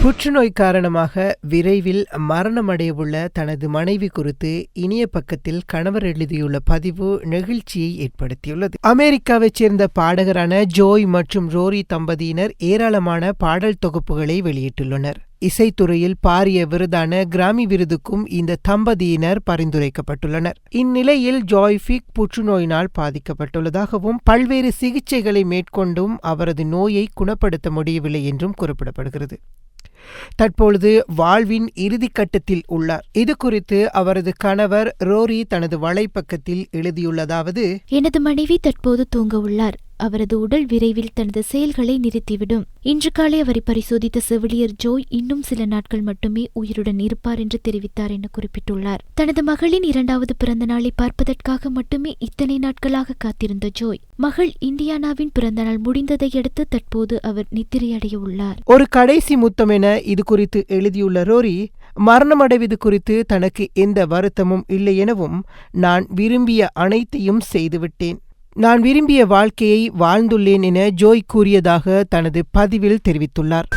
புற்றுநோய் காரணமாக விரைவில் மரணமடையவுள்ள தனது மனைவி குறித்து இணைய பக்கத்தில் கணவர் எழுதியுள்ள பதிவு நெகிழ்ச்சியை ஏற்படுத்தியுள்ளது. அமெரிக்காவைச் சேர்ந்த பாடகரான ஜோய் மற்றும் ரோரி தம்பதியினர் ஏராளமான பாடல் தொகுப்புகளை வெளியிட்டுள்ளனர். இசைத்துறையில் பாரிய விருதான கிராமி விருதுக்கும் இந்த தம்பதியினர் பரிந்துரைக்கப்பட்டுள்ளனர். இந்நிலையில் ஜாய்ஃபிக் புற்றுநோயினால் பாதிக்கப்பட்டுள்ளதாகவும் பல்வேறு சிகிச்சைகளை மேற்கொண்டும் அவரது நோயை குணப்படுத்த முடியவில்லை என்றும் குறிப்பிடப்படுகிறது. தற்பொழுது வாழ்வின் இறுதிக்கட்டத்தில் உள்ளார். இது குறித்து அவரது கணவர் ரோரி தனது வலைப்பக்கத்தில் எழுதியுள்ளதாவது: எனது மனைவி தற்போது தூங்க உள்ளார். அவரது உடல் விரைவில் தனது செயல்களை நிறுத்திவிடும். இன்று காலை அவரை பரிசோதித்த செவிலியர் ஜோய் இன்னும் சில நாட்கள் மட்டுமே உயிருடன் இருப்பார் என்று தெரிவித்தார் என குறிப்பிட்டுள்ளார். தனது மகளின் 2வது பிறந்த நாளை பார்ப்பதற்காக மட்டுமே இத்தனை நாட்களாக காத்திருந்த ஜோய், மகள் இண்டியானாவின் பிறந்தநாள் முடிந்ததை அடுத்து தற்போது அவர் நித்திரையடைய உள்ளார். ஒரு கடைசி முத்தம் என இது குறித்து எழுதியுள்ள ரோரி, மரணமடைவது குறித்து தனக்கு எந்த வருத்தமும் இல்லை எனவும், நான் விரும்பிய அனைத்தையும் செய்துவிட்டேன், நான் விரும்பிய வாழ்க்கையை வாழ்ந்துள்ளேன் என ஜோய் கூறியதாக தனது பதிவில் தெரிவித்துள்ளார்.